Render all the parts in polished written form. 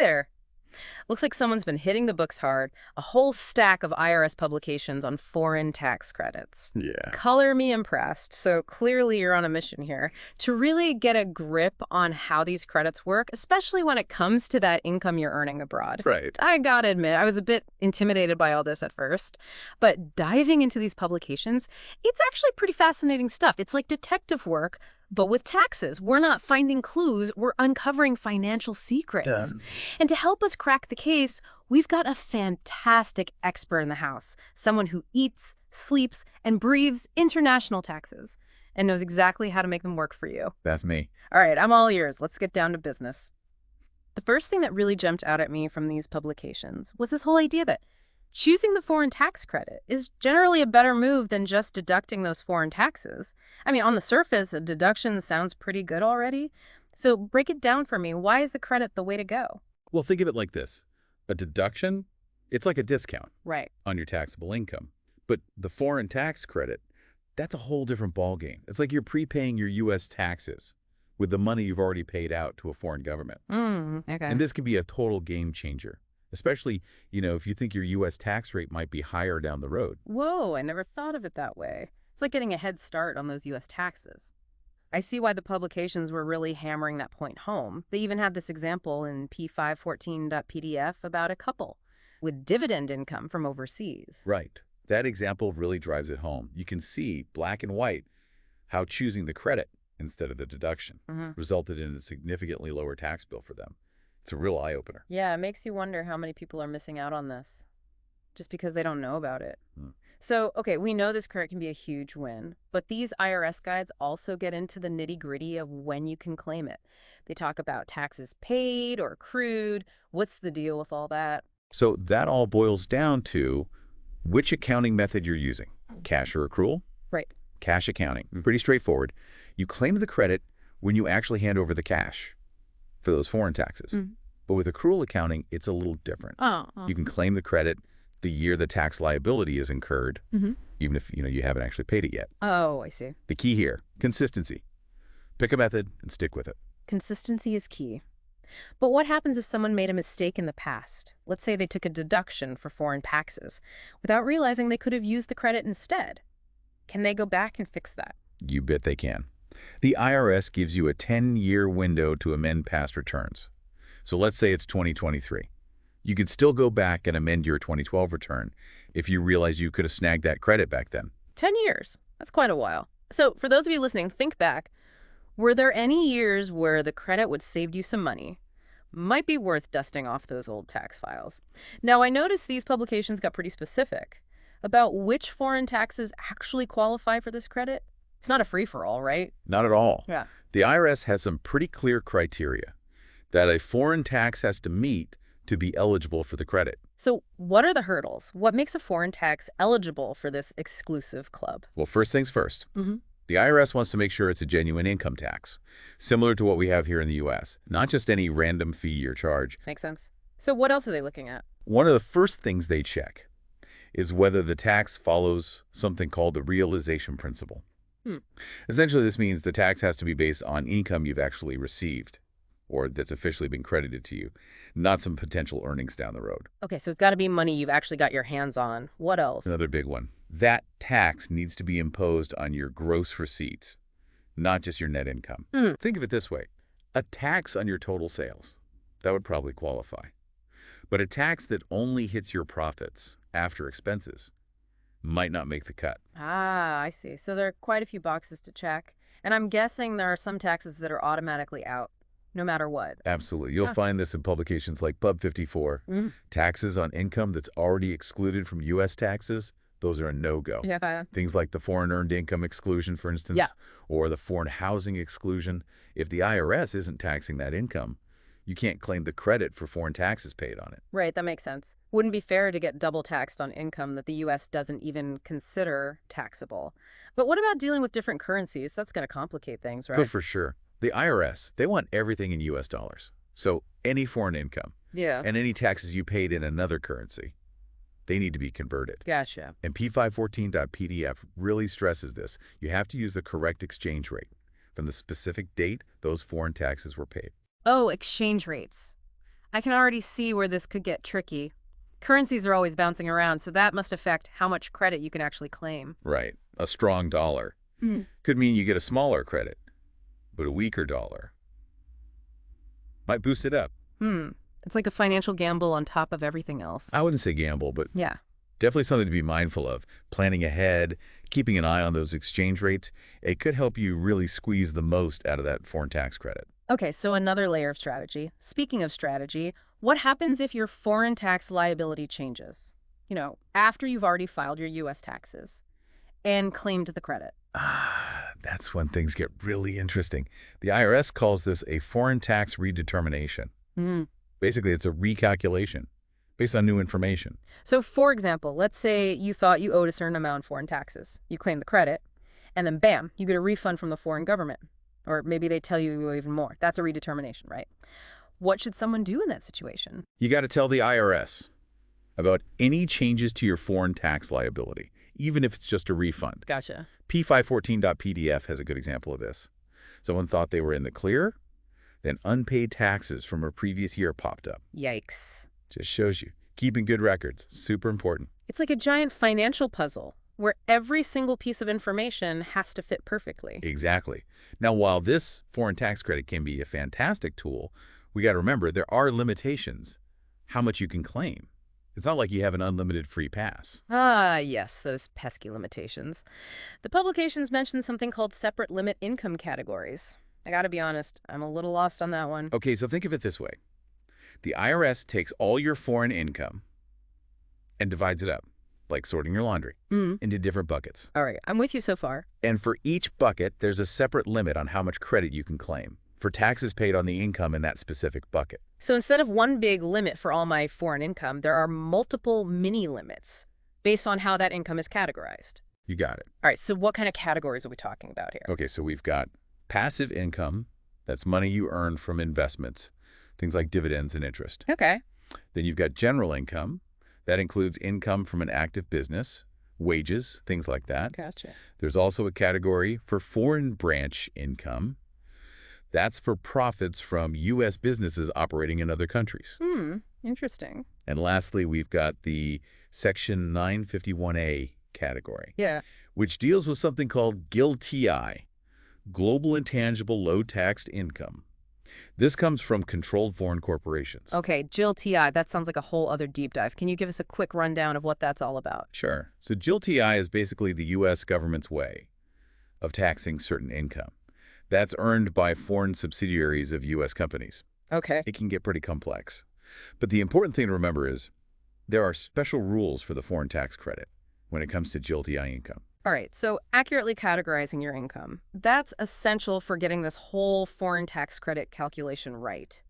there. Looks like someone's been hitting the books hard. A whole stack of IRS publications on foreign tax credits. Yeah. Color me impressed. So clearly you're on a mission here to really get a grip on how these credits work, especially when it comes to that income you're earning abroad. Right. I gotta admit, I was a bit intimidated by all this at first, but diving into these publications, it's actually pretty fascinating stuff. It's like detective work, but with taxes. We're not finding clues, we're uncovering financial secrets. And to help us crack the case, we've got a fantastic expert in the house, someone who eats, sleeps, and breathes international taxes and knows exactly how to make them work for you. That's me. All right, I'm all ears. Let's get down to business. The first thing that really jumped out at me from these publications was this whole idea that choosing the foreign tax credit is generally a better move than just deducting those foreign taxes. I mean, on the surface, a deduction sounds pretty good already. So break it down for me. Why is the credit the way to go? Well, think of it like this. A deduction, it's like a discount Right. on your taxable income. But the foreign tax credit, that's a whole different ballgame. It's like you're prepaying your U.S. taxes with the money you've already paid out to a foreign government. Okay. And this can be a total game changer, especially, if you think your U.S. tax rate might be higher down the road. Whoa, I never thought of it that way. It's like getting a head start on those U.S. taxes. I see why the publications were really hammering that point home. They even had this example in P514.pdf about a couple with dividend income from overseas. Right. That example really drives it home. You can see, black and white, how choosing the credit instead of the deduction resulted in a significantly lower tax bill for them. It's a real eye-opener. Yeah, it makes you wonder how many people are missing out on this just because they don't know about it. So, okay, we know this credit can be a huge win, but these IRS guides also get into the nitty-gritty of when you can claim it. They talk about taxes paid or accrued. What's the deal with all that? So that all boils down to which accounting method you're using. Cash or accrual? Right. Cash accounting. Pretty straightforward. You claim the credit when you actually hand over the cash for those foreign taxes. But with accrual accounting, it's a little different. You can claim the credit the year the tax liability is incurred, even if you haven't actually paid it yet. Oh, I see. The key here, consistency. Pick a method and stick with it. Consistency is key. But what happens if someone made a mistake in the past? Let's say they took a deduction for foreign taxes without realizing they could have used the credit instead. Can they go back and fix that? You bet they can. The IRS gives you a 10-year window to amend past returns. So let's say it's 2023. You could still go back and amend your 2012 return if you realize you could have snagged that credit back then. 10 years. That's quite a while. So for those of you listening, think back. Were there any years where the credit would save you some money? Might be worth dusting off those old tax files. Now, I noticed these publications got pretty specific about which foreign taxes actually qualify for this credit. It's not a free-for-all, right? Not at all. Yeah. The IRS has some pretty clear criteria that a foreign tax has to meet to be eligible for the credit. So what are the hurdles? What makes a foreign tax eligible for this exclusive club? Well, first things first. The IRS wants to make sure it's a genuine income tax, similar to what we have here in the U.S., not just any random fee or charge. Makes sense. So what else are they looking at? One of the first things they check is whether the tax follows something called the realization principle. Essentially, this means the tax has to be based on income you've actually received or that's officially been credited to you, not some potential earnings down the road. Okay, so it's got to be money you've actually got your hands on. What else? Another big one. That tax needs to be imposed on your gross receipts, not just your net income. Think of it this way. A tax on your total sales, that would probably qualify. But a tax that only hits your profits after expenses might not make the cut. Ah, I see. So there are quite a few boxes to check. And I'm guessing there are some taxes that are automatically out, no matter what. Absolutely. You'll find this in publications like Pub 54. Taxes on income that's already excluded from U.S. taxes, those are a no-go. Yeah. Things like the foreign earned income exclusion, for instance, or the foreign housing exclusion. If the IRS isn't taxing that income, you can't claim the credit for foreign taxes paid on it. Right, that makes sense. Wouldn't be fair to get double taxed on income that the U.S. doesn't even consider taxable. But what about dealing with different currencies? That's going to complicate things, right? So for sure. The IRS, they want everything in U.S. dollars. So any foreign income and any taxes you paid in another currency, they need to be converted. Gotcha. And P514.pdf really stresses this. You have to use the correct exchange rate from the specific date those foreign taxes were paid. Oh, exchange rates. I can already see where this could get tricky. Currencies are always bouncing around, so that must affect how much credit you can actually claim. Right. A strong dollar could mean you get a smaller credit, but a weaker dollar might boost it up. It's like a financial gamble on top of everything else. I wouldn't say gamble, but Yeah. definitely something to be mindful of. Planning ahead, keeping an eye on those exchange rates, it could help you really squeeze the most out of that foreign tax credit. Okay, so another layer of strategy. Speaking of strategy, what happens if your foreign tax liability changes? After you've already filed your U.S. taxes and claimed the credit. That's when things get really interesting. The IRS calls this a foreign tax redetermination. Basically, it's a recalculation based on new information. So, for example, let's say you thought you owed a certain amount in foreign taxes. You claim the credit, and then bam, you get a refund from the foreign government. Or maybe they tell you even more. That's a redetermination, right? What should someone do in that situation? You got to tell the IRS about any changes to your foreign tax liability, even if it's just a refund. Gotcha. P514.pdf has a good example of this. Someone thought they were in the clear, then unpaid taxes from a previous year popped up. Yikes. Just shows you. Keeping good records, super important. It's like a giant financial puzzle where every single piece of information has to fit perfectly. Exactly. Now, while this foreign tax credit can be a fantastic tool, we got to remember there are limitations how much you can claim. It's not like you have an unlimited free pass. Ah, yes, those pesky limitations. The publications mention something called separate limit income categories. I gotta be honest, I'm a little lost on that one. Okay, so think of it this way. The IRS takes all your foreign income and divides it up, like sorting your laundry, into different buckets. All right, I'm with you so far. And for each bucket, there's a separate limit on how much credit you can claim for taxes paid on the income in that specific bucket. So instead of one big limit for all my foreign income, there are multiple mini limits based on how that income is categorized. You got it. All right, so what kind of categories are we talking about here? Okay, so we've got passive income. That's money you earn from investments, things like dividends and interest. Okay. Then you've got general income. That includes income from an active business, wages, things like that. Gotcha. There's also a category for foreign branch income. That's for profits from U.S. businesses operating in other countries. Interesting. And lastly, we've got the Section 951A category, which deals with something called GILTI, Global Intangible Low-Taxed Income. This comes from controlled foreign corporations. Okay, GILTI, that sounds like a whole other deep dive. Can you give us a quick rundown of what that's all about? Sure. So GILTI is basically the U.S. government's way of taxing certain income that's earned by foreign subsidiaries of U.S. companies. Okay. It can get pretty complex. But the important thing to remember is there are special rules for the foreign tax credit when it comes to GILTI income. All right, so accurately categorizing your income, that's essential for getting this whole foreign tax credit calculation right.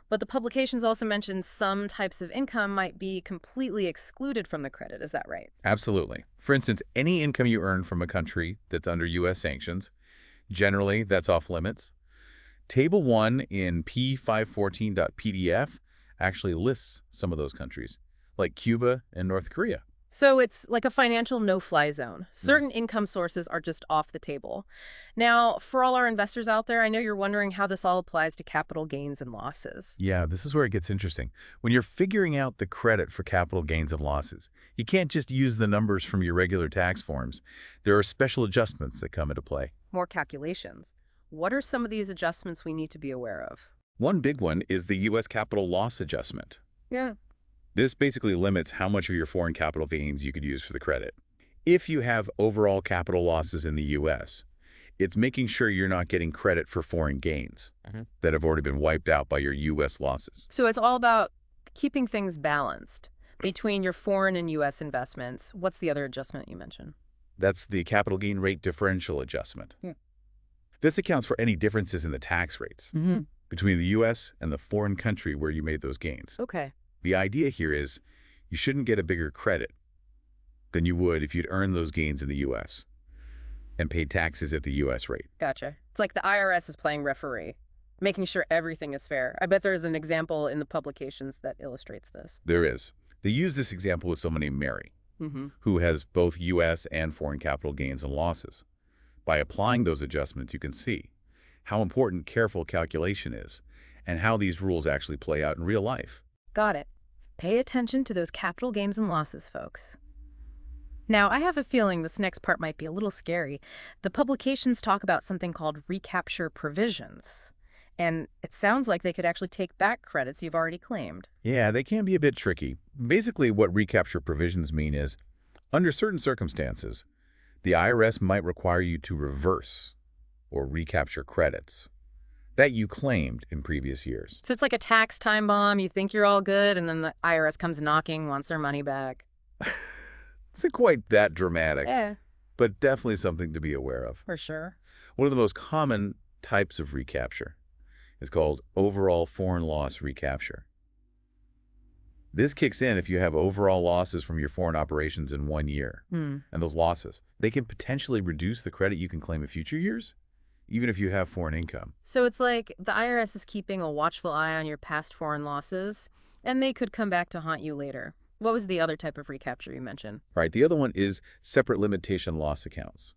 But the publications also mention some types of income might be completely excluded from the credit. Is that right? Absolutely. For instance, any income you earn from a country that's under U.S. sanctions, generally that's off limits. Table 1 in P514.pdf actually lists some of those countries, like Cuba and North Korea. So it's like a financial no-fly zone. Certain income sources are just off the table. Now, for all our investors out there, I know you're wondering how this all applies to capital gains and losses. Yeah, this is where it gets interesting. When you're figuring out the credit for capital gains and losses, you can't just use the numbers from your regular tax forms. There are special adjustments that come into play. More calculations. What are some of these adjustments we need to be aware of? One big one is the U.S. capital loss adjustment. Yeah. This basically limits how much of your foreign capital gains you could use for the credit. If you have overall capital losses in the U.S., it's making sure you're not getting credit for foreign gains that have already been wiped out by your U.S. losses. So it's all about keeping things balanced between your foreign and U.S. investments. What's the other adjustment you mentioned? That's the capital gain rate differential adjustment. This accounts for any differences in the tax rates between the U.S. and the foreign country where you made those gains. Okay. The idea here is you shouldn't get a bigger credit than you would if you'd earned those gains in the U.S. and paid taxes at the U.S. rate. Gotcha. It's like the IRS is playing referee, making sure everything is fair. I bet there's an example in the publications that illustrates this. There is. They use this example with someone named Mary, who has both U.S. and foreign capital gains and losses. By applying those adjustments, you can see how important careful calculation is and how these rules actually play out in real life. Got it. Pay attention to those capital gains and losses, folks. Now, I have a feeling this next part might be a little scary. The publications talk about something called recapture provisions. And it sounds like they could actually take back credits you've already claimed. Yeah, they can be a bit tricky. Basically, what recapture provisions mean is, under certain circumstances, the IRS might require you to reverse or recapture credits that you claimed in previous years. So it's like a tax time bomb. You think you're all good, and then the IRS comes knocking, wants their money back. It's not quite that dramatic, Yeah, but definitely something to be aware of. for sure. One of the most common types of recapture is called overall foreign loss recapture. This kicks in if you have overall losses from your foreign operations in 1 year. And those losses, they can potentially reduce the credit you can claim in future years, even if you have foreign income. So it's like the IRS is keeping a watchful eye on your past foreign losses, and they could come back to haunt you later. What was the other type of recapture you mentioned? Right, the other one is separate limitation loss accounts.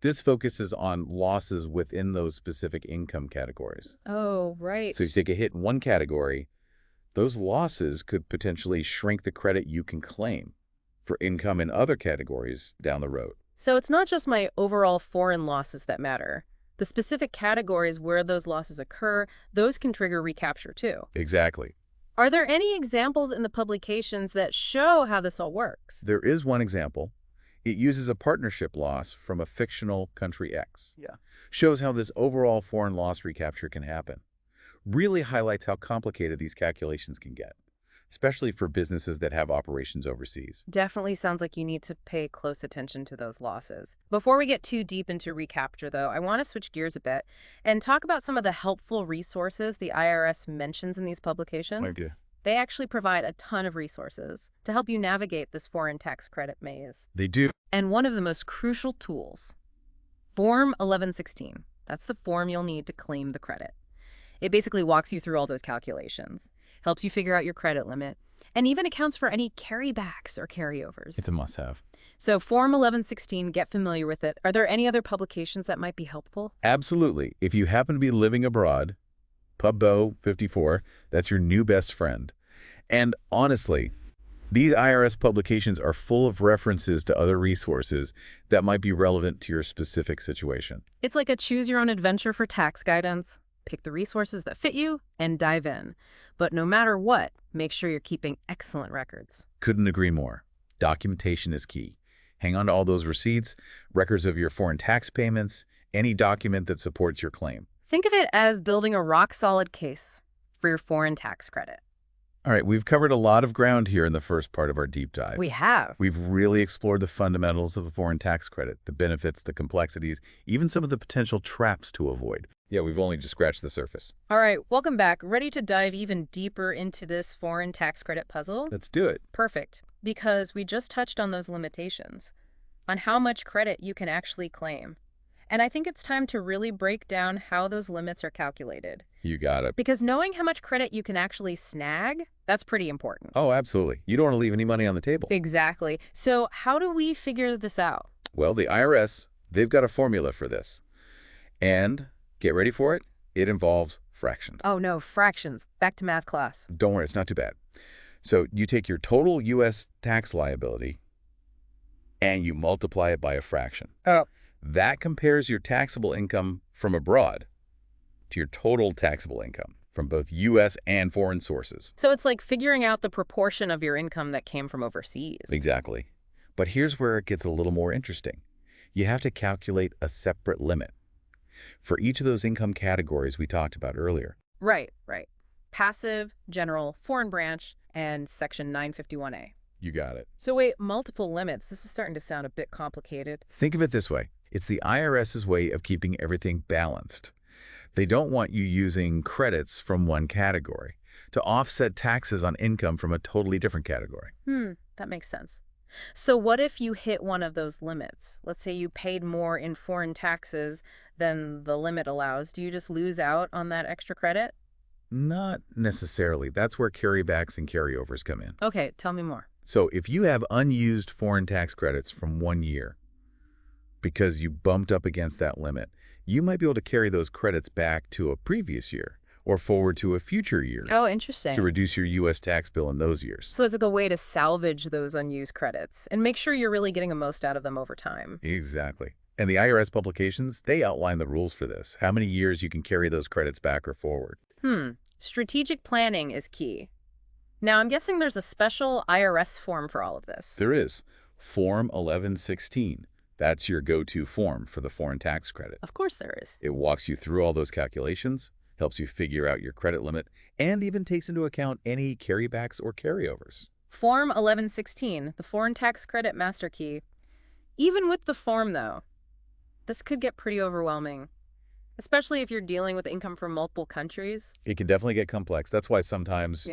This focuses on losses within those specific income categories. Oh, right. So if you take a hit in one category, those losses could potentially shrink the credit you can claim for income in other categories down the road. So it's not just my overall foreign losses that matter. The specific categories where those losses occur, those can trigger recapture too. Exactly. Are there any examples in the publications that show how this all works? There is one example. It uses a partnership loss from a fictional country X. Yeah. Shows how this overall foreign loss recapture can happen. Really highlights how complicated these calculations can get, especially for businesses that have operations overseas. Definitely sounds like you need to pay close attention to those losses. Before we get too deep into recapture, though, I want to switch gears a bit and talk about some of the helpful resources the IRS mentions in these publications. Okay. They actually provide a ton of resources to help you navigate this foreign tax credit maze. They do. And one of the most crucial tools, Form 1116. That's the form you'll need to claim the credit. It basically walks you through all those calculations, helps you figure out your credit limit, and even accounts for any carrybacks or carryovers. It's a must-have. So Form 1116, get familiar with it. Are there any other publications that might be helpful? Absolutely. If you happen to be living abroad, Pubbo 54, that's your new best friend. And honestly, these IRS publications are full of references to other resources that might be relevant to your specific situation. It's like a choose-your-own-adventure for tax guidance. Pick the resources that fit you and dive in. But no matter what, make sure you're keeping excellent records. Couldn't agree more. Documentation is key. Hang on to all those receipts, records of your foreign tax payments, any document that supports your claim. Think of it as building a rock-solid case for your foreign tax credit. All right, we've covered a lot of ground here in the first part of our deep dive. We have. We've really explored the fundamentals of the foreign tax credit, the benefits, the complexities, even some of the potential traps to avoid. Yeah, we've only just scratched the surface. All right, welcome back. Ready to dive even deeper into this foreign tax credit puzzle? Let's do it. Perfect, because we just touched on those limitations, on how much credit you can actually claim. And I think it's time to really break down how those limits are calculated. You got it. Because knowing how much credit you can actually snag, that's pretty important. Oh, absolutely. You don't want to leave any money on the table. Exactly. So how do we figure this out? Well, the IRS, they've got a formula for this. And get ready for it. It involves fractions. Oh no, fractions. Back to math class. Don't worry, it's not too bad. So you take your total U.S. tax liability and you multiply it by a fraction. Oh. That compares your taxable income from abroad to your total taxable income from both U.S. and foreign sources. So it's like figuring out the proportion of your income that came from overseas. Exactly. But here's where it gets a little more interesting. You have to calculate a separate limit for each of those income categories we talked about earlier. Right. Passive, general, foreign branch, and Section 951A. You got it. So wait, multiple limits. This is starting to sound a bit complicated. Think of it this way. It's the IRS's way of keeping everything balanced. They don't want you using credits from one category to offset taxes on income from a totally different category. That makes sense. So what if you hit one of those limits? Let's say you paid more in foreign taxes than the limit allows. Do you just lose out on that extra credit? Not necessarily. That's where carrybacks and carryovers come in. Okay, tell me more. So if you have unused foreign tax credits from 1 year because you bumped up against that limit, you might be able to carry those credits back to a previous year or forward to a future year Oh, to interesting. reduce your U.S. tax bill in those years. So it's like a way to salvage those unused credits and make sure you're really getting the most out of them over time. Exactly. And the IRS publications, they outline the rules for this, how many years you can carry those credits back or forward. Strategic planning is key. Now, I'm guessing there's a special IRS form for all of this. There is Form 1116. That's your go-to form for the foreign tax credit. Of course there is. It walks you through all those calculations, helps you figure out your credit limit, and even takes into account any carrybacks or carryovers. Form 1116, the Foreign Tax Credit Master Key. Even with the form, though, this could get pretty overwhelming, especially if you're dealing with income from multiple countries. It can definitely get complex. That's why sometimes,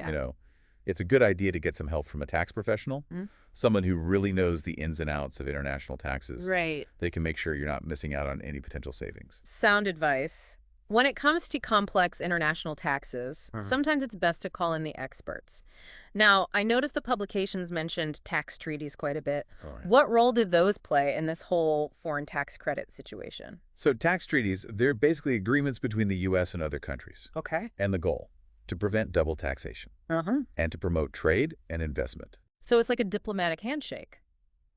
it's a good idea to get some help from a tax professional, someone who really knows the ins and outs of international taxes. Right. They can make sure you're not missing out on any potential savings. Sound advice. When it comes to complex international taxes, sometimes it's best to call in the experts. Now, I noticed the publications mentioned tax treaties quite a bit. Oh, yeah. What role did those play in this whole foreign tax credit situation? So tax treaties, they're basically agreements between the U.S. and other countries. Okay. And the goal, to prevent double taxation and to promote trade and investment. So it's like a diplomatic handshake,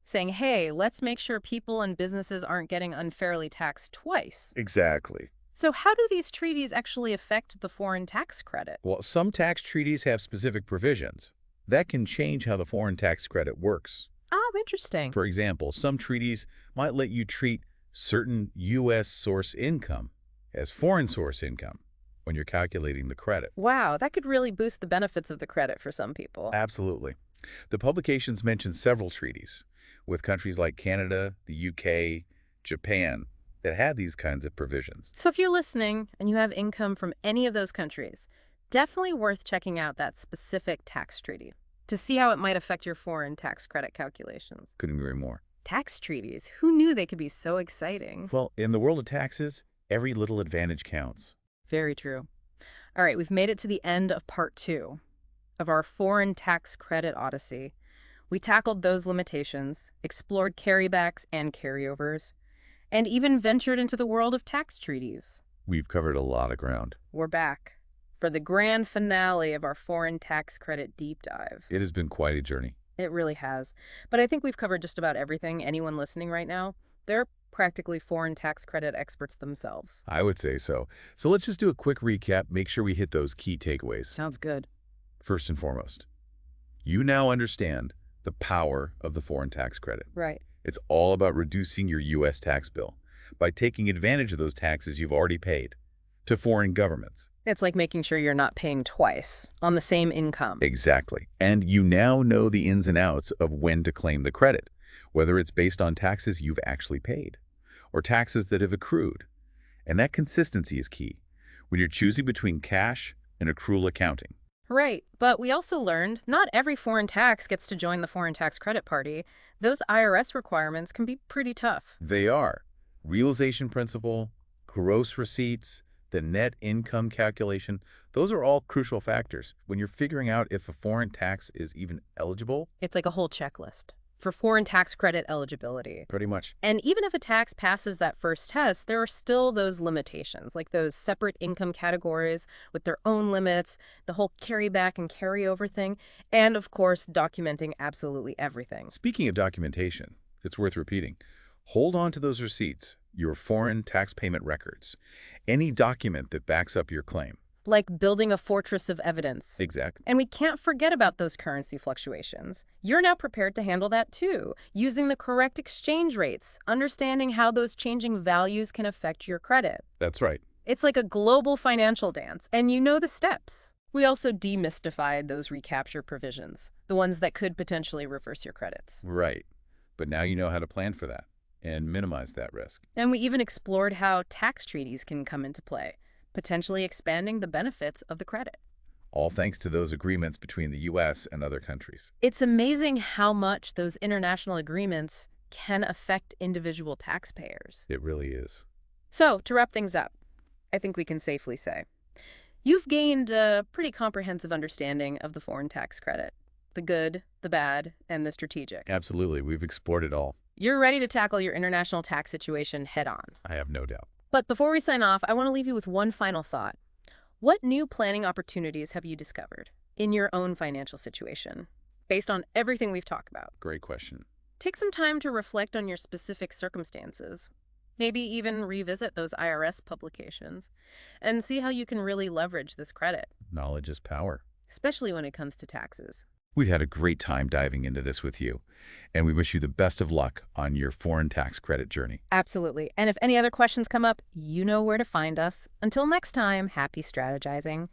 saying, hey, let's make sure people and businesses aren't getting unfairly taxed twice. Exactly. So how do these treaties actually affect the foreign tax credit? Well, some tax treaties have specific provisions that can change how the foreign tax credit works. Oh, interesting. For example, some treaties might let you treat certain U.S. source income as foreign source income when you're calculating the credit. Wow, that could really boost the benefits of the credit for some people. Absolutely. The publications mention several treaties with countries like Canada, the U.K., Japan, that had these kinds of provisions. So if you're listening and you have income from any of those countries, definitely worth checking out that specific tax treaty to see how it might affect your foreign tax credit calculations. Couldn't agree more. Tax treaties, who knew they could be so exciting? Well, in the world of taxes, every little advantage counts. Very true. All right, we've made it to the end of part 2 of our foreign tax credit odyssey. We tackled those limitations, explored carrybacks and carryovers, and even ventured into the world of tax treaties. We've covered a lot of ground. We're back for the grand finale of our foreign tax credit deep dive. It has been quite a journey. It really has. But I think we've covered just about everything. Anyone listening right now, they're practically foreign tax credit experts themselves. I would say so. So let's just do a quick recap, make sure we hit those key takeaways. Sounds good. First and foremost, you now understand the power of the foreign tax credit. Right. It's all about reducing your U.S. tax bill by taking advantage of those taxes you've already paid to foreign governments. It's like making sure you're not paying twice on the same income. Exactly. And you now know the ins and outs of when to claim the credit, whether it's based on taxes you've actually paid or taxes that have accrued. And that consistency is key when you're choosing between cash and accrual accounting. Right, but we also learned not every foreign tax gets to join the foreign tax credit party. Those IRS requirements can be pretty tough. They are realization principle, gross receipts, the net income calculation. Those are all crucial factors when you're figuring out if a foreign tax is even eligible. It's like a whole checklist for foreign tax credit eligibility. Pretty much. And even if a tax passes that first test, there are still those limitations, like those separate income categories with their own limits, the whole carryback and carryover thing, and of course, documenting absolutely everything. Speaking of documentation, it's worth repeating. Hold on to those receipts, your foreign tax payment records, any document that backs up your claim. Like building a fortress of evidence. Exactly. And we can't forget about those currency fluctuations. You're now prepared to handle that too, using the correct exchange rates, understanding how those changing values can affect your credit. That's right. It's like a global financial dance, and you know the steps. We also demystified those recapture provisions, the ones that could potentially reverse your credits. Right. But now you know how to plan for that and minimize that risk. And we even explored how tax treaties can come into play, potentially expanding the benefits of the credit. All thanks to those agreements between the U.S. and other countries. It's amazing how much those international agreements can affect individual taxpayers. It really is. So, to wrap things up, I think we can safely say, you've gained a pretty comprehensive understanding of the foreign tax credit. The good, the bad, and the strategic. Absolutely. We've explored it all. You're ready to tackle your international tax situation head on. I have no doubt. But before we sign off, I want to leave you with one final thought. What new planning opportunities have you discovered in your own financial situation based on everything we've talked about? Great question. Take some time to reflect on your specific circumstances. Maybe even revisit those IRS publications and see how you can really leverage this credit, Knowledge is power. especially when it comes to taxes. We've had a great time diving into this with you, and we wish you the best of luck on your foreign tax credit journey. Absolutely. And if any other questions come up, you know where to find us. Until next time, happy strategizing.